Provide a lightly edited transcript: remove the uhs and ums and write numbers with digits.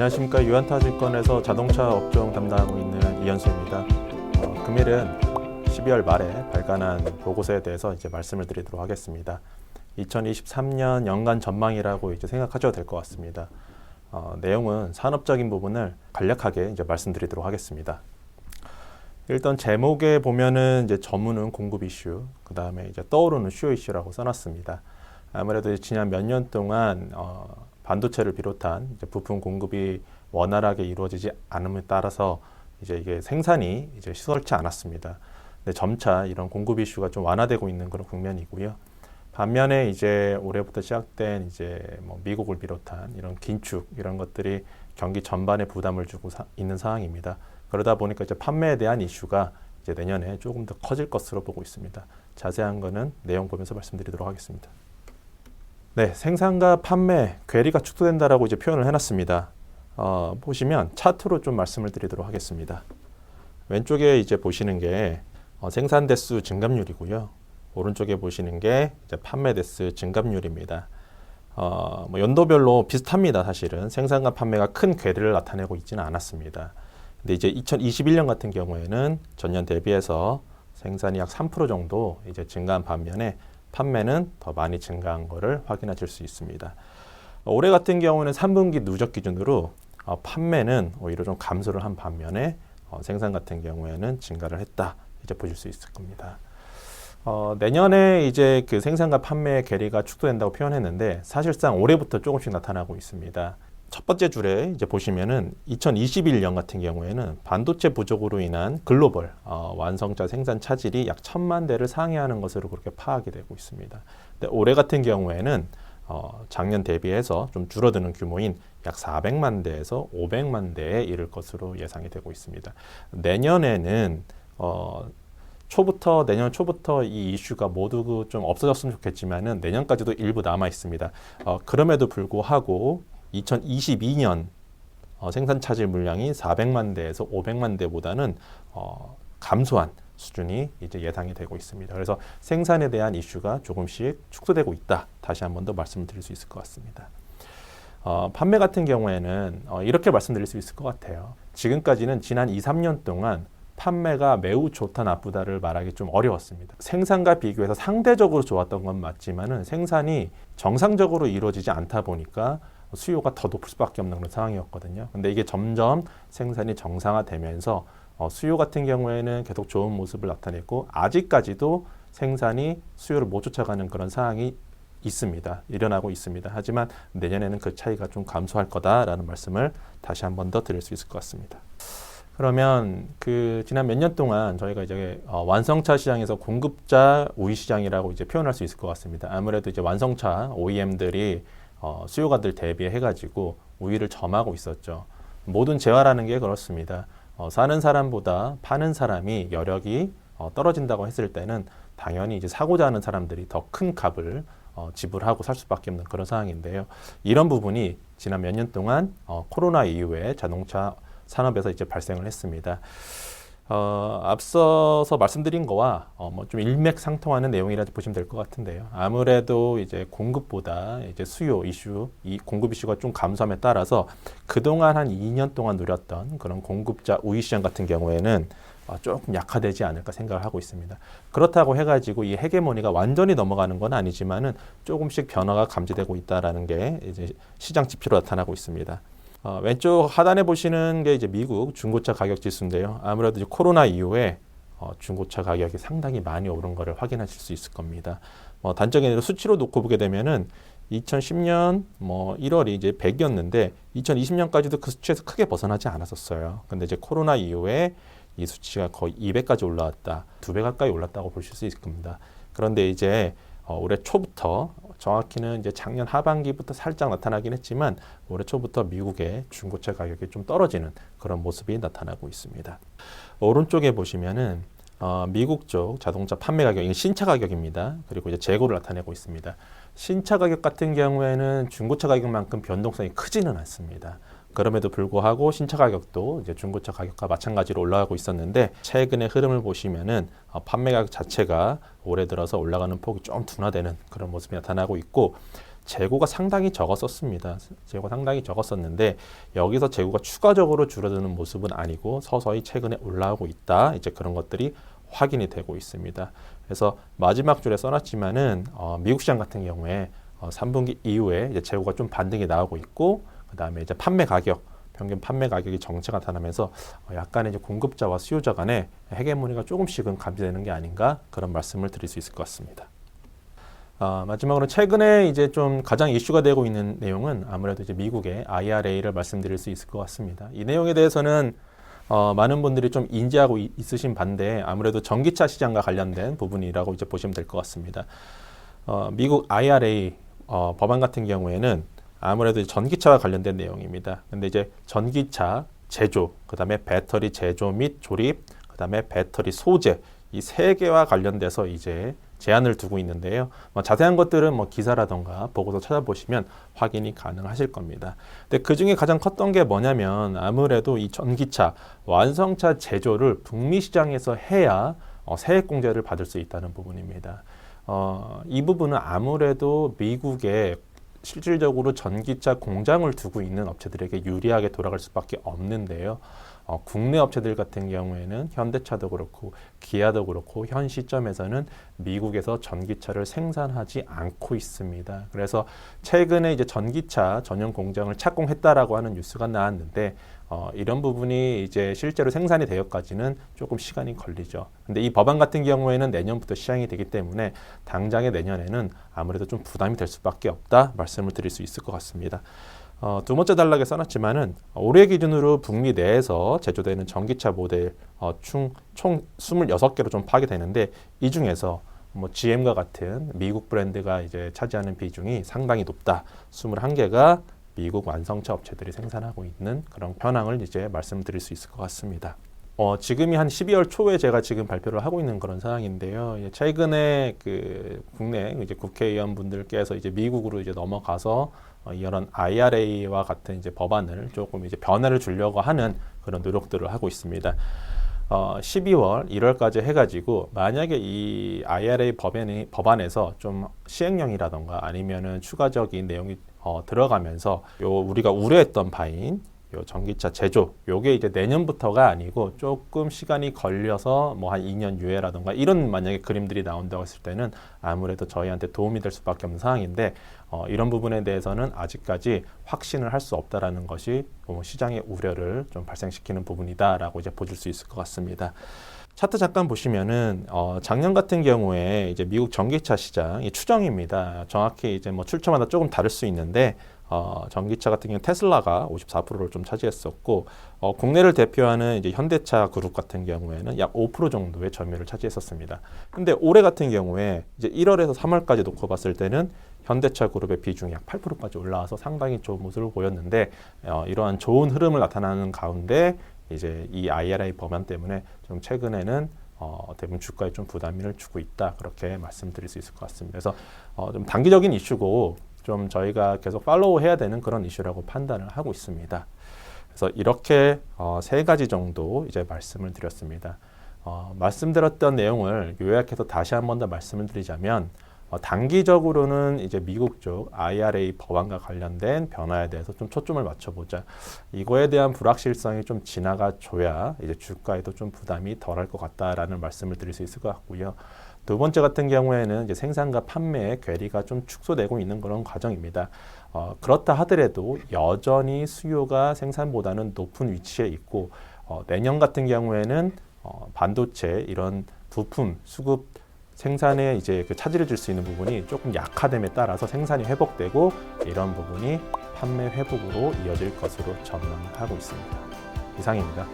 안녕하십니까. 유한타증권에서 자동차 업종 담당하고 있는 이현수입니다. 금일은 12월 말에 발간한 보고서에 대해서 이제 말씀을 드리도록 하겠습니다. 2023년 연간 전망이라고 이제 생각하셔도 될 것 같습니다. 내용은 산업적인 부분을 간략하게 이제 말씀드리도록 하겠습니다. 일단 제목에 보면은 이제 전문은 공급 이슈, 그 다음에 이제 떠오르는 수요 이슈라고 써놨습니다. 아무래도 지난 몇 년 동안 반도체를 비롯한 이제 부품 공급이 원활하게 이루어지지 않음에 따라서 이제 이게 생산이 이제 시설치 않았습니다. 근데 점차 이런 공급 이슈가 좀 완화되고 있는 그런 국면이고요. 반면에 이제 올해부터 시작된 이제 뭐 미국을 비롯한 이런 긴축 이런 것들이 경기 전반에 부담을 주고 있는 상황입니다. 그러다 보니까 이제 판매에 대한 이슈가 이제 내년에 조금 더 커질 것으로 보고 있습니다. 자세한 거는 내용 보면서 말씀드리도록 하겠습니다. 네, 생산과 판매 괴리가 축소된다라고 이제 표현을 해놨습니다. 보시면 차트로 좀 말씀을 드리도록 하겠습니다. 왼쪽에 이제 보시는 게 생산 대수 증감률이고요. 오른쪽에 보시는 게 이제 판매 대수 증감률입니다. 뭐 연도별로 비슷합니다. 사실은 생산과 판매가 큰 괴리를 나타내고 있지는 않았습니다. 근데 이제 2021년 같은 경우에는 전년 대비해서 생산이 약 3% 정도 이제 증가한 반면에 판매는 더 많이 증가한 것을 확인하실 수 있습니다. 올해 같은 경우는 3분기 누적 기준으로 판매는 오히려 좀 감소를 한 반면에 생산 같은 경우에는 증가를 했다. 이제 보실 수 있을 겁니다. 내년에 이제 그 생산과 판매의 괴리가 축소된다고 표현했는데 사실상 올해부터 조금씩 나타나고 있습니다. 첫 번째 줄에 이제 보시면은 2021년 같은 경우에는 반도체 부족으로 인한 글로벌 완성차 생산 차질이 약 1,000만 대를 상회하는 것으로 그렇게 파악이 되고 있습니다. 근데 올해 같은 경우에는 작년 대비해서 좀 줄어드는 규모인 약 400만 대에서 500만 대에 이를 것으로 예상이 되고 있습니다. 내년에는 내년 초부터 이 이슈가 모두 좀 없어졌으면 좋겠지만은 내년까지도 일부 남아 있습니다. 그럼에도 불구하고 2022년 생산 차질 물량이 400만 대에서 500만 대보다는 감소한 수준이 이제 예상이 되고 있습니다. 그래서 생산에 대한 이슈가 조금씩 축소되고 있다. 다시 한 번 더 말씀을 드릴 수 있을 것 같습니다. 판매 같은 경우에는 이렇게 말씀드릴 수 있을 것 같아요. 지금까지는 지난 2, 3년 동안 판매가 매우 좋다 나쁘다를 말하기 좀 어려웠습니다. 생산과 비교해서 상대적으로 좋았던 건 맞지만은 생산이 정상적으로 이루어지지 않다 보니까 수요가 더 높을 수밖에 없는 그런 상황이었거든요. 근데 이게 점점 생산이 정상화되면서 수요 같은 경우에는 계속 좋은 모습을 나타내고 아직까지도 생산이 수요를 못 쫓아가는 그런 상황이 있습니다. 일어나고 있습니다. 하지만 내년에는 그 차이가 좀 감소할 거다라는 말씀을 다시 한 번 더 드릴 수 있을 것 같습니다. 그러면 지난 몇 년 동안 저희가 이제 완성차 시장에서 공급자 우위 시장이라고 이제 표현할 수 있을 것 같습니다. 아무래도 이제 완성차 OEM들이 수요가들 대비해가지고 우위를 점하고 있었죠. 모든 재화라는 게 그렇습니다. 사는 사람보다 파는 사람이 여력이 떨어진다고 했을 때는 당연히 이제 사고자 하는 사람들이 더 큰 값을 지불하고 살 수밖에 없는 그런 상황인데요. 이런 부분이 지난 몇 년 동안 코로나 이후에 자동차 산업에서 이제 발생을 했습니다. 앞서서 말씀드린 거와 뭐 좀 일맥상통하는 내용이라 보시면 될 것 같은데요. 아무래도 이제 공급보다 이제 수요 이슈, 이 공급 이슈가 좀 감소함에 따라서 그동안 한 2년 동안 누렸던 그런 공급자 우위 시장 같은 경우에는 조금 약화되지 않을까 생각을 하고 있습니다. 그렇다고 해가지고 이 헤게모니가 완전히 넘어가는 건 아니지만은 조금씩 변화가 감지되고 있다라는 게 이제 시장 지표로 나타나고 있습니다. 왼쪽 하단에 보시는 게 이제 미국 중고차 가격 지수인데요. 아무래도 이제 코로나 이후에 중고차 가격이 상당히 많이 오른 것을 확인하실 수 있을 겁니다. 단적인 수치로 놓고 보게 되면은 2010년 1월이 이제 100이었는데 2020년까지도 그 수치에서 크게 벗어나지 않았었어요. 근데 이제 코로나 이후에 이 수치가 거의 200까지 올라왔다. 2배 가까이 올랐다고 보실 수 있을 겁니다. 그런데 이제 올해 초부터 정확히는 이제 작년 하반기부터 살짝 나타나긴 했지만 올해 초부터 미국의 중고차 가격이 좀 떨어지는 그런 모습이 나타나고 있습니다. 오른쪽에 보시면은 미국 쪽 자동차 판매 가격, 이게 신차 가격입니다. 그리고 이제 재고를 나타내고 있습니다. 신차 가격 같은 경우에는 중고차 가격만큼 변동성이 크지는 않습니다. 그럼에도 불구하고 신차 가격도 이제 중고차 가격과 마찬가지로 올라가고 있었는데 최근의 흐름을 보시면은 판매 가격 자체가 올해 들어서 올라가는 폭이 좀 둔화되는 그런 모습이 나타나고 있고 재고가 상당히 적었었습니다. 재고가 상당히 적었었는데 여기서 재고가 추가적으로 줄어드는 모습은 아니고 서서히 최근에 올라오고 있다. 이제 그런 것들이 확인이 되고 있습니다. 그래서 마지막 줄에 써놨지만은 미국 시장 같은 경우에 3분기 이후에 이제 재고가 좀 반등이 나오고 있고 그 다음에 이제 판매 가격, 평균 판매 가격이 정체가 나타나면서 약간의 이제 공급자와 수요자 간의 헤게모니가 조금씩은 감지되는 게 아닌가 그런 말씀을 드릴 수 있을 것 같습니다. 마지막으로 최근에 이제 좀 가장 이슈가 되고 있는 내용은 아무래도 이제 미국의 IRA를 말씀드릴 수 있을 것 같습니다. 이 내용에 대해서는 많은 분들이 좀 인지하고 있으신 반대 아무래도 전기차 시장과 관련된 부분이라고 이제 보시면 될 것 같습니다. 미국 IRA 법안 같은 경우에는 아무래도 전기차와 관련된 내용입니다. 근데 이제 전기차 제조, 그 다음에 배터리 제조 및 조립, 그 다음에 배터리 소재 이 세 개와 관련돼서 이제 제한을 두고 있는데요. 자세한 것들은 기사라던가 보고서 찾아보시면 확인이 가능하실 겁니다. 근데 그 중에 가장 컸던 게 뭐냐면 아무래도 이 전기차 완성차 제조를 북미 시장에서 해야 세액공제를 받을 수 있다는 부분입니다. 이 부분은 아무래도 미국의 실질적으로 전기차 공장을 두고 있는 업체들에게 유리하게 돌아갈 수밖에 없는데요. 국내 업체들 같은 경우에는 현대차도 그렇고 기아도 그렇고 현 시점에서는 미국에서 전기차를 생산하지 않고 있습니다. 그래서 최근에 이제 전기차 전용 공장을 착공했다라고 하는 뉴스가 나왔는데 이런 부분이 이제 실제로 생산이 되기까지는 조금 시간이 걸리죠. 근데 이 법안 같은 경우에는 내년부터 시행이 되기 때문에 당장의 내년에는 아무래도 좀 부담이 될 수밖에 없다 말씀을 드릴 수 있을 것 같습니다. 두 번째 단락에 써놨지만은 올해 기준으로 북미 내에서 제조되는 전기차 모델 총 26개로 좀 파악되는데 이 중에서 GM과 같은 미국 브랜드가 이제 차지하는 비중이 상당히 높다. 21개가 미국 완성차 업체들이 생산하고 있는 그런 현황을 이제 말씀드릴 수 있을 것 같습니다. 지금이 한 12월 초에 제가 지금 발표를 하고 있는 그런 상황인데요. 최근에 그 국내 이제 국회의원분들께서 이제 미국으로 이제 넘어가서 이런 IRA와 같은 이제 법안을 조금 이제 변화를 주려고 하는 그런 노력들을 하고 있습니다. 12월, 1월까지 해가지고 만약에 이 IRA 법안에서 좀 시행령이라던가 아니면은 추가적인 내용이 들어가면서 우리가 우려했던 바인 요 전기차 제조 요게 이제 내년부터가 아니고 조금 시간이 걸려서 한 2년 유예라던가 이런 만약에 그림들이 나온다고 했을 때는 아무래도 저희한테 도움이 될 수밖에 없는 상황인데 이런 부분에 대해서는 아직까지 확신을 할 수 없다라는 것이 시장의 우려를 좀 발생시키는 부분이다라고 이제 보실 수 있을 것 같습니다. 차트 잠깐 보시면은 작년 같은 경우에 이제 미국 전기차 시장이 추정입니다. 정확히 이제 출처마다 조금 다를 수 있는데 전기차 같은 경우 테슬라가 54%를 좀 차지했었고 국내를 대표하는 이제 현대차 그룹 같은 경우에는 약 5% 정도의 점유율을 차지했었습니다. 근데 올해 같은 경우에 이제 1월에서 3월까지 놓고 봤을 때는 현대차 그룹의 비중이 약 8%까지 올라와서 상당히 좋은 모습을 보였는데 이러한 좋은 흐름을 나타나는 가운데 이제 이 IRA 법안 때문에 좀 최근에는 대부분 주가에 좀 부담을 주고 있다 그렇게 말씀드릴 수 있을 것 같습니다. 그래서 좀 단기적인 이슈고 좀 저희가 계속 팔로우 해야 되는 그런 이슈라고 판단을 하고 있습니다. 그래서 이렇게 세 가지 정도 이제 말씀을 드렸습니다. 말씀드렸던 내용을 요약해서 다시 한 번 더 말씀을 드리자면 단기적으로는 이제 미국 쪽 IRA 법안과 관련된 변화에 대해서 좀 초점을 맞춰보자. 이거에 대한 불확실성이 좀 지나가 줘야 이제 주가에도 좀 부담이 덜할 것 같다라는 말씀을 드릴 수 있을 것 같고요. 두 번째 같은 경우에는 이제 생산과 판매의 괴리가 좀 축소되고 있는 그런 과정입니다. 그렇다 하더라도 여전히 수요가 생산보다는 높은 위치에 있고 내년 같은 경우에는 반도체 이런 부품 수급 생산에 이제 차질을 줄 수 있는 부분이 조금 약화됨에 따라서 생산이 회복되고 이런 부분이 판매 회복으로 이어질 것으로 전망하고 있습니다. 이상입니다.